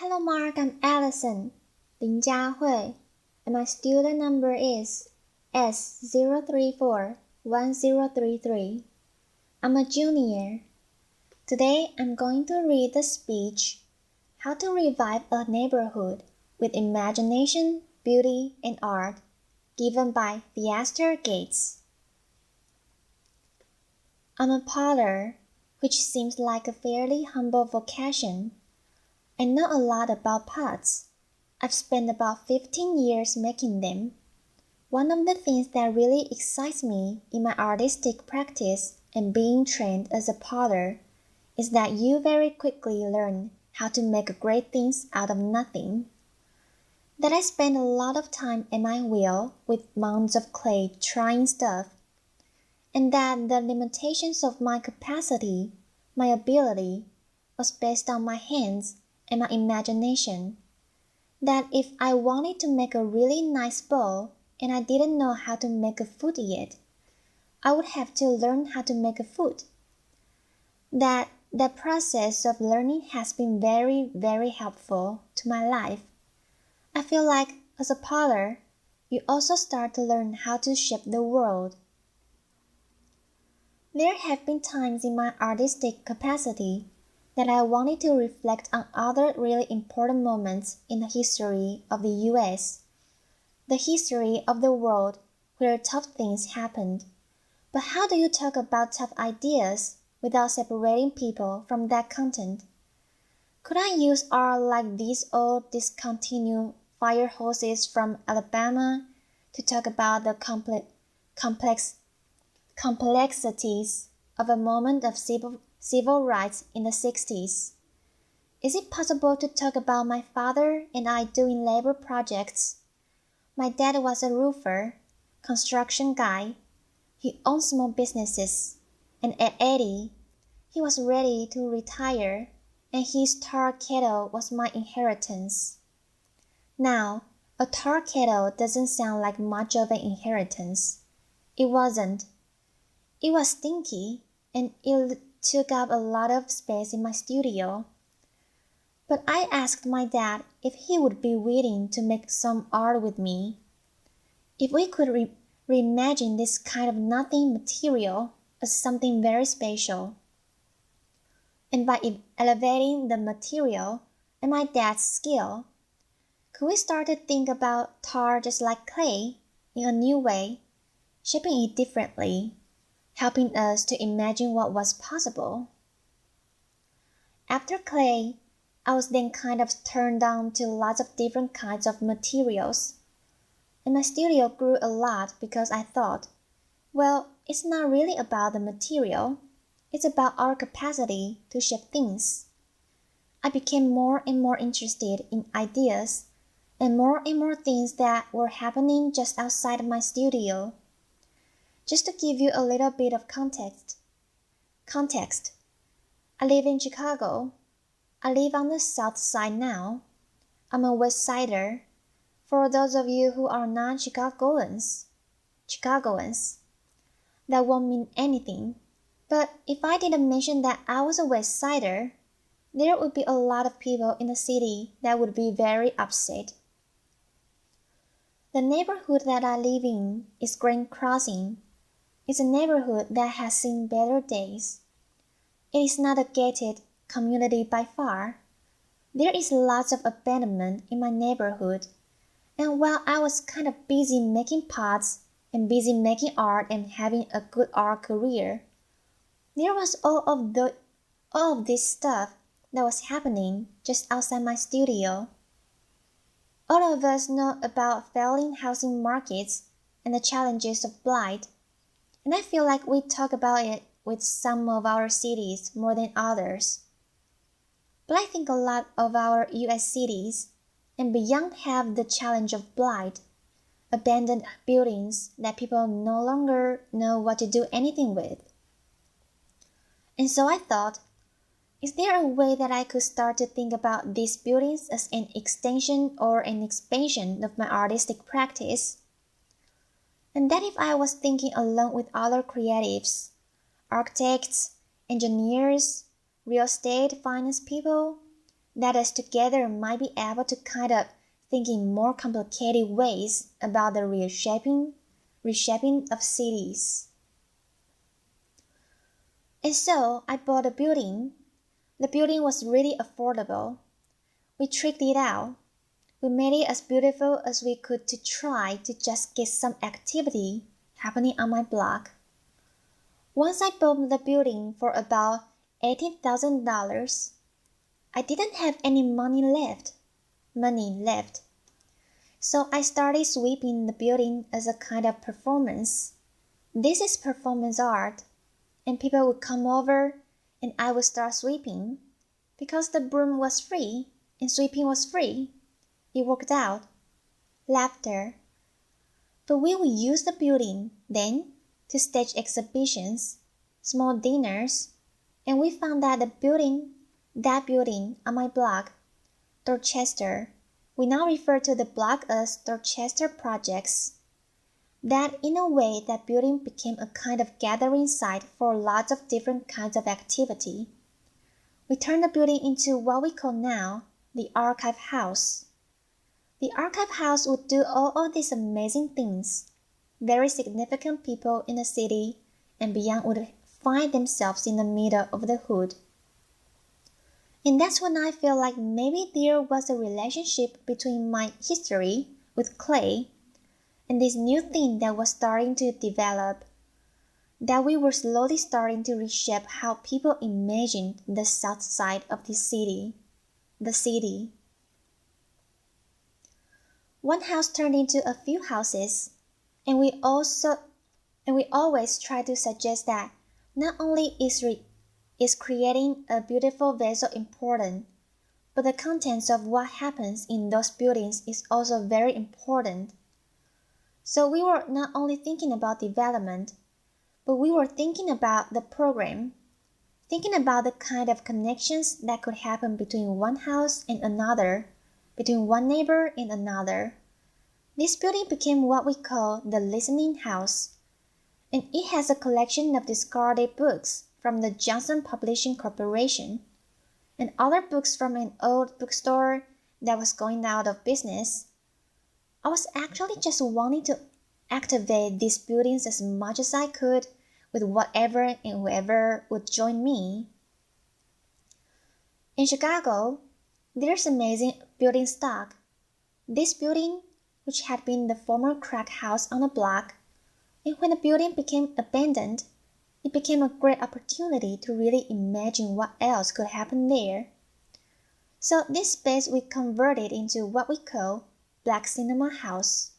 Hello Mark, I'm Allison, 林佳慧, and my student number is S0341033. I'm a junior. Today I'm going to read the speech, How to Revive a Neighborhood with Imagination, Beauty, and Art, given by Theaster Gates. I'm a potter, which seems like a fairly humble vocation. I know a lot about pots. I've spent about 15 years making them. One of the things that really excites me in my artistic practice and being trained as a potter is that you very quickly learn how to make great things out of nothing. That I spend a lot of time at my wheel with mounds of clay trying stuff, and that the limitations of my capacity, my ability, was based on my hands and my imagination. That if I wanted to make a really nice bowl and I didn't know how to make a food yet, I would have to learn how to make a food. That the process of learning has been very, very helpful to my life. I feel like as a potter, you also start to learn how to shape the world. There have been times in my artistic capacity that I wanted to reflect on other really important moments in the history of the US, the history of the world where tough things happened. But how do you talk about tough ideas without separating people from that content? Could I use art like these old discontinued fire hoses from Alabama to talk about the complexities of a moment of civil rights in the 60s? Is it possible to talk about my father and I doing labor projects? My dad was a roofer, construction guy. He owned small businesses, and at 80, he was ready to retire, and his tar kettle was my inheritance. Now, a tar kettle doesn't sound like much of an inheritance. It wasn't. It was stinky, and it took up a lot of space in my studio. But I asked my dad if he would be willing to make some art with me. If we could reimagine this kind of nothing material as something very special. And by elevating the material and my dad's skill, could we start to think about tar just like clay in a new way, shaping it differently, helping us to imagine what was possible? After clay, I was then kind of turned on to lots of different kinds of materials. And my studio grew a lot because I thought, well, it's not really about the material, it's about our capacity to shape things. I became more and more interested in ideas and more things that were happening just outside of my studio. Just to give you a little bit of context. I live in Chicago. I live on the south side now. I'm a West Sider. For those of you who are not Chicagoans, that won't mean anything. But if I didn't mention that I was a West Sider, there would be a lot of people in the city that would be very upset. The neighborhood that I live in is Grand Crossing. It's a neighborhood that has seen better days. It is not a gated community by far. There is lots of abandonment in my neighborhood. And while I was kind of busy making pots and busy making art and having a good art career, there was all of this stuff that was happening just outside my studio. All of us know about failing housing markets and the challenges of blight, and I feel like we talk about it with some of our cities more than others. But I think a lot of our US cities and beyond have the challenge of blight, abandoned buildings that people no longer know what to do anything with. And so I thought, is there a way that I could start to think about these buildings as an extension or an expansion of my artistic practice? And that if I was thinking along with other creatives, architects, engineers, real estate finance people, that us together might be able to kind of think in more complicated ways about the reshaping of cities. And so I bought a building. The building was really affordable. We tricked it out. We made it as beautiful as we could to try to just get some activity happening on my block. Once I bought the building for about $18,000, I didn't have any money left. So I started sweeping the building as a kind of performance. This is performance art, and people would come over and I would start sweeping. Because the broom was free and sweeping was free, it worked out. Laughter. But we would use the building then to stage exhibitions, small dinners, and we found that that building on my block, Dorchester, we now refer to the block as Dorchester Projects. That in a way that building became a kind of gathering site for lots of different kinds of activity. We turned the building into what we call now the Archive House. The Archive House would do all of these amazing things. Very significant people in the city and beyond would find themselves in the middle of the hood. And that's when I feel like maybe there was a relationship between my history with clay and this new thing that was starting to develop, that we were slowly starting to reshape how people imagined the south side of the city. One house turned into a few houses, and we always try to suggest that not only is creating a beautiful vessel important, but the contents of what happens in those buildings is also very important. So we were not only thinking about development, but we were thinking about the program, thinking about the kind of connections that could happen between one house and another, between one neighbor and another. This building became what we call the Listening House, and it has a collection of discarded books from the Johnson Publishing Corporation and other books from an old bookstore that was going out of business. I was actually just wanting to activate these buildings as much as I could with whatever and whoever would join me. In Chicago, there's amazing building stock. This building, which had been the former crack house on the block, and when the building became abandoned, it became a great opportunity to really imagine what else could happen there. So this space we converted into what we call Black Cinema House.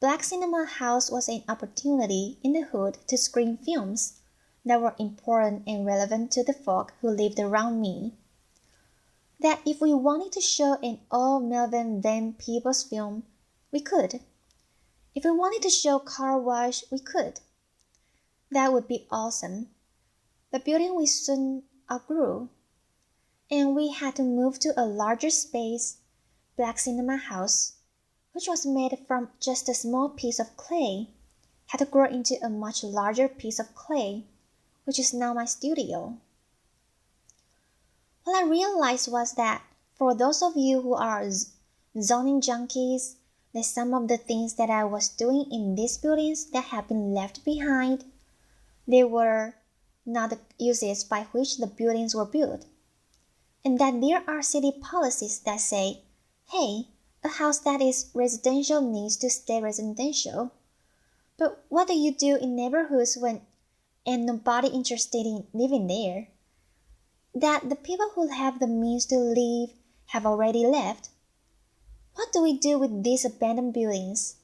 Black Cinema House was an opportunity in the hood to screen films that were important and relevant to the folk who lived around me. That if we wanted to show an old Melvin Van Peebles film, we could. If we wanted to show Car Wash, we could. That would be awesome. The building we soon outgrew, and we had to move to a larger space, Black Cinema House, which was made from just a small piece of clay, had to grow into a much larger piece of clay, which is now my studio. What I realized was that for those of you who are zoning junkies, that some of the things that I was doing in these buildings that have been left behind, they were not the uses by which the buildings were built, and that there are city policies that say, hey, a house that is residential needs to stay residential. But what do you do in neighborhoods when ain't nobody interested in living there? That the people who have the means to live have already left. What do we do with these abandoned buildings?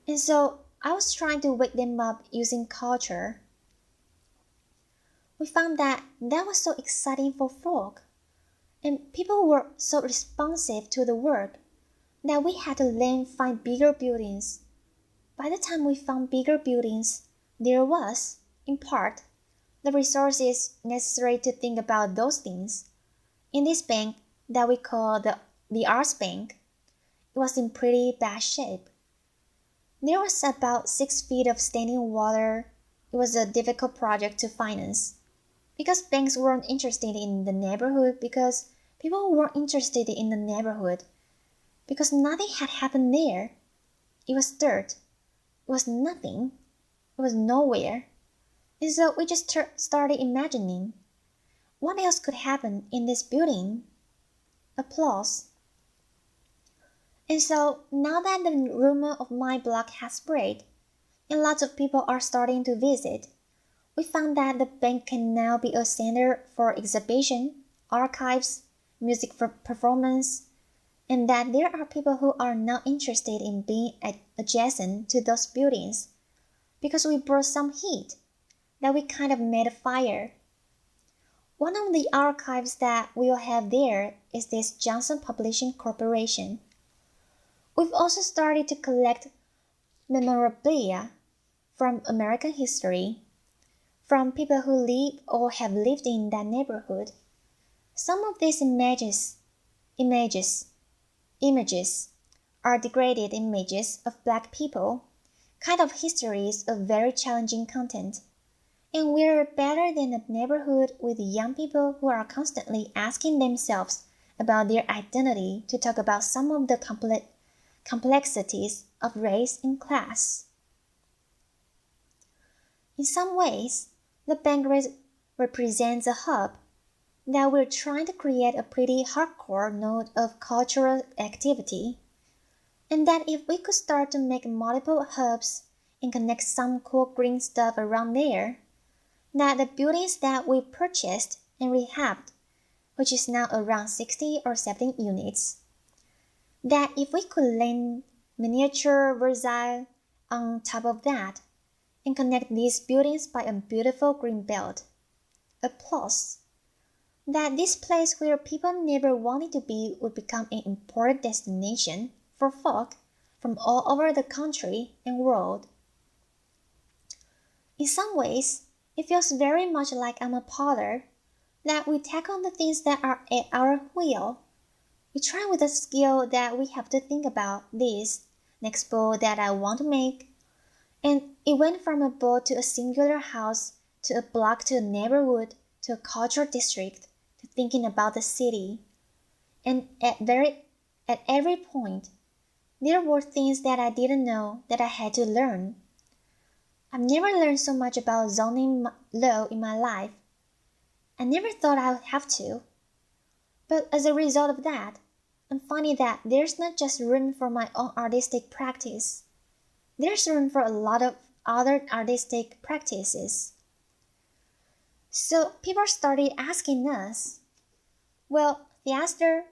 And so I was trying to wake them up using culture. We found that was so exciting for folk, and people were so responsive to the work that we had to then find bigger buildings. By the time we found bigger buildings, there was, in part, the resources necessary to think about those things. In this bank that we call the Arts Bank, it was in pretty bad shape. There was about 6 feet of standing water. It was a difficult project to finance, because banks weren't interested in the neighborhood because People weren't interested in the neighborhood because nothing had happened there. It was dirt. It was nothing. It was nowhere. And so we just started imagining what else could happen in this building. Applause. And so now that the rumor of my block has spread, and lots of people are starting to visit, we found that the bank can now be a center for exhibition, archives, music for performance, and that there are people who are not interested in being adjacent to those buildings because we brought some heat, that we kind of made a fire. One of the archives that we'll have there is this Johnson Publishing Corporation. We've also started to collect memorabilia from American history, from people who live or have lived in that neighborhood. Some of these images are degraded images of Black people, kind of histories of very challenging content. And we're better than a neighborhood with young people who are constantly asking themselves about their identity to talk about some of the complexities of race and class. In some ways, the bank represents a hub that we're trying to create a pretty hardcore node of cultural activity, and that if we could start to make multiple hubs and connect some cool green stuff around there, that the buildings that we purchased and rehabbed, which is now around 60 or 70 units, that if we could land miniature Versailles on top of that and connect these buildings by a beautiful green belt, applause, that this place where people never wanted to be would become an important destination for folk from all over the country and world. In some ways, it feels very much like I'm a potter, that we tackle the things that are at our wheel. We try with a skill that we have to think about this next bowl that I want to make, and it went from a bowl to a singular house, to a block, to a neighborhood, to a cultural district, to thinking about the city. And at every point, there were things that I didn't know that I had to learn. I've never learned so much about zoning law in my life. I never thought I would have to. But as a result of that, I'm finding that there's not just room for my own artistic practice. There's room for a lot of other artistic practices. So people started asking us, well, Theaster,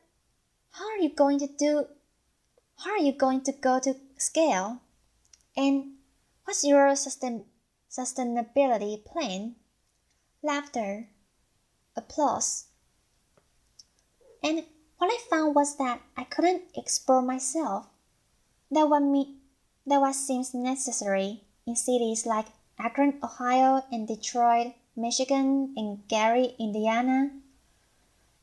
how are you going to go to scale? And what's your sustainability plan? Laughter. Applause. And what I found was that I couldn't explore myself. That what seems necessary in cities like Akron, Ohio, and Detroit, Michigan, and Gary, Indiana,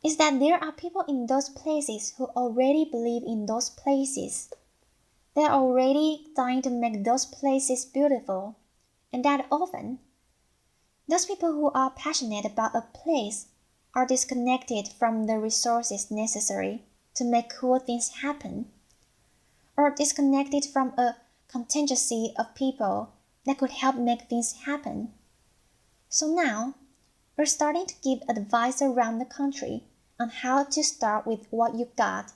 is that there are people in those places who already believe in those places. They're already trying to make those places beautiful, and that often, those people who are passionate about a place are disconnected from the resources necessary to make cool things happen, or disconnected from a contingency of people that could help make things happen. So now, we're starting to give advice around the country on how to start with what you got,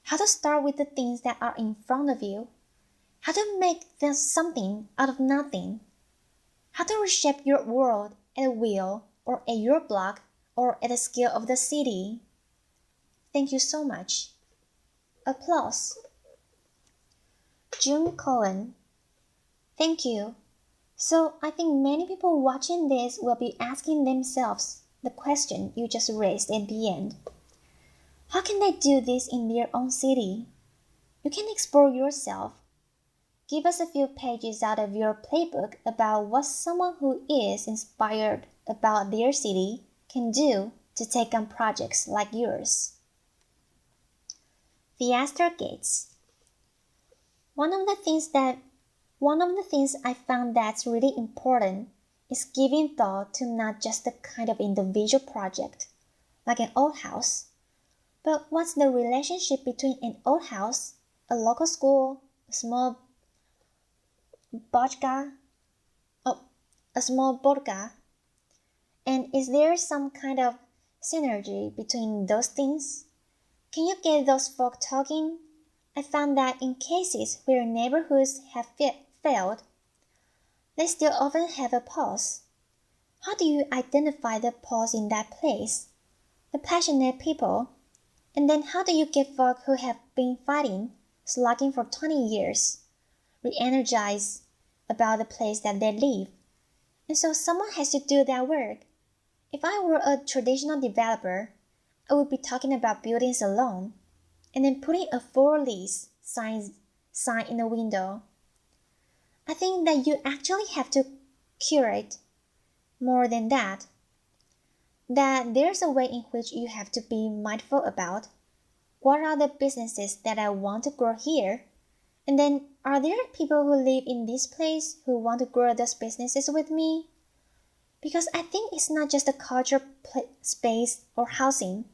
how to start with the things that are in front of you, how to make something out of nothing, how to reshape your world at a will or at your block or at the scale of the city. Thank you so much. Applause. June Cohen. Thank you. So I think many people watching this will be asking themselves the question you just raised at the end. How can they do this in their own city? You can explore yourself. Give us a few pages out of your playbook about what someone who is inspired about their city can do to take on projects like yours. Theaster Gates. One of the things I found that's really important is giving thought to not just the kind of individual project, like an old house, But what's the relationship between an old house, a local school, a small bodega, oh, a small bodega, and is there some kind of synergy between those things? Can you get those folk talking? I found that in cases where neighborhoods have failed, they still often have a pulse. How do you identify the pulse in that place? The passionate people? And then how do you get folk who have been fighting, slugging for 20 years, re-energized about the place that they live? And so someone has to do that work. If I were a traditional developer, I would be talking about buildings alone, and then putting a for lease sign in the window. I think that you actually have to curate more than that. That there's a way in which you have to be mindful about what are the businesses that I want to grow here, and then are there people who live in this place who want to grow those businesses with me? Because I think it's not just a culture space or housing.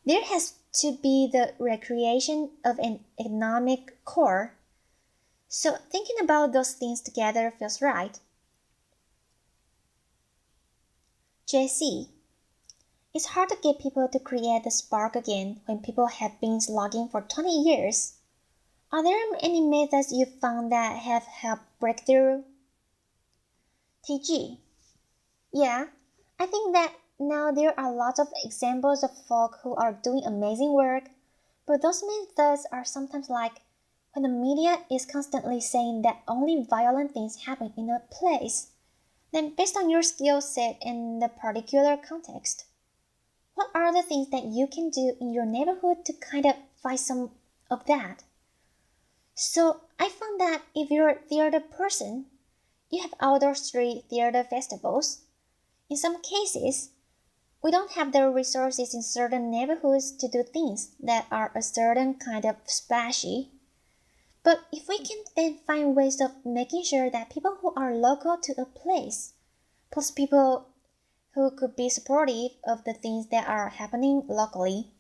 There has to be the recreation of an economic core. So thinking about those things together feels right. JC. It's hard to get people to create the spark again when people have been slogging for 20 years. Are there any methods you found that have helped break through? TG. Yeah, I think that now there are lots of examples of folk who are doing amazing work, but those methods are sometimes like when the media is constantly saying that only violent things happen in a place, then based on your skill set and the particular context, what are the things that you can do in your neighborhood to kind of fight some of that? So I found that if you're a theater person, you have outdoor street theater festivals. In some cases, we don't have the resources in certain neighborhoods to do things that are a certain kind of splashy. But if we can then find ways of making sure that people who are local to a place, plus people who could be supportive of the things that are happening locally,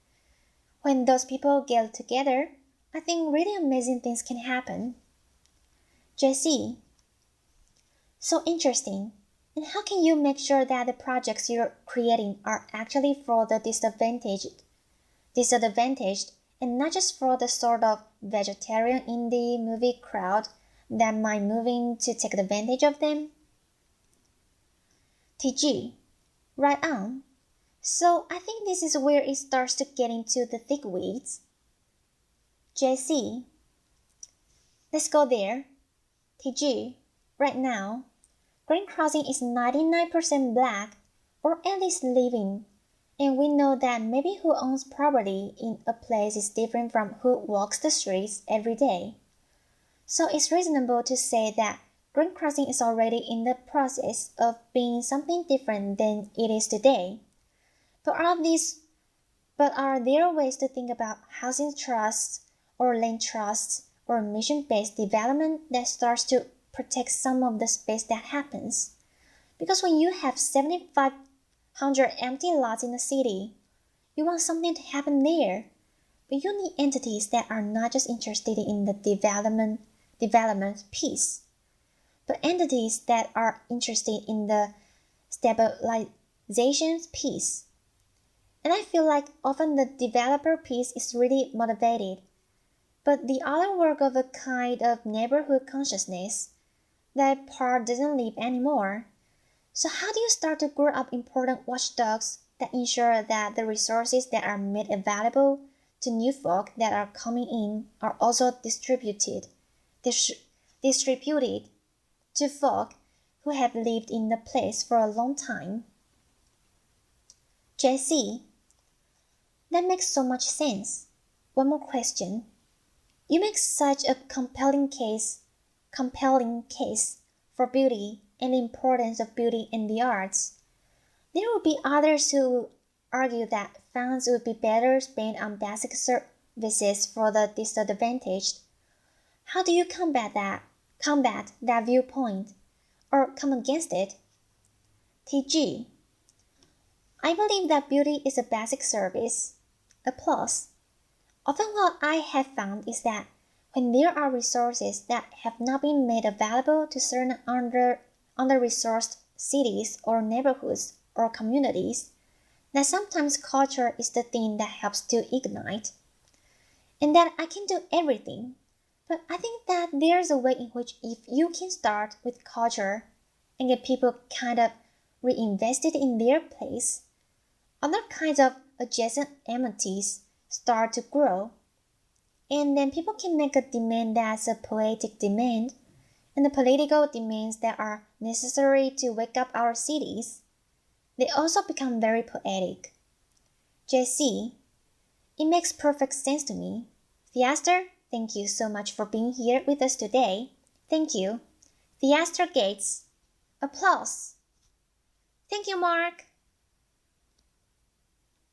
when those people get together, I think really amazing things can happen. JC. So interesting. And how can you make sure that the projects you're creating are actually for the disadvantaged, and not just for the sort of vegetarian indie movie crowd that might move in to take advantage of them? TG. Right on. So I think this is where it starts to get into the thick weeds. JC. Let's go there. TG. Right now, Green Crossing is 99% black, or at least living, and we know that maybe who owns property in a place is different from who walks the streets every day. So it's reasonable to say that Green Crossing is already in the process of being something different than it is today. But are there ways to think about housing trusts or land trusts or mission-based development that starts to protect some of the space that happens? Because when you have 7,500 empty lots in a city, you want something to happen there. But you need entities that are not just interested in the development piece, but entities that are interested in the stabilization piece. And I feel like often the developer piece is really motivated, but the other work of a kind of neighborhood consciousness, that part doesn't live anymore. So how do you start to grow up important watchdogs that ensure that the resources that are made available to new folk that are coming in are also distributed to folk who have lived in the place for a long time? JC. That makes so much sense. One more question. You make such a compelling case for beauty and the importance of beauty in the arts. There will be others who argue that funds would be better spent on basic services for the disadvantaged. How do you combat that viewpoint, or come against it? TG. I believe that beauty is a basic service. Applause. Often what I have found is that when there are resources that have not been made available to certain under-resourced cities or neighborhoods or communities, that sometimes culture is the thing that helps to ignite. And that I can do everything. But I think that there's a way in which if you can start with culture and get people kind of reinvested in their place, other kinds of adjacent amenities start to grow. And then people can make a demand that's a poetic demand, and the political demands that are necessary to wake up our cities. They also become very poetic. JC, it makes perfect sense to me. Theaster, thank you so much for being here with us today. Thank you. Theaster Gates. Applause. Thank you, Mark.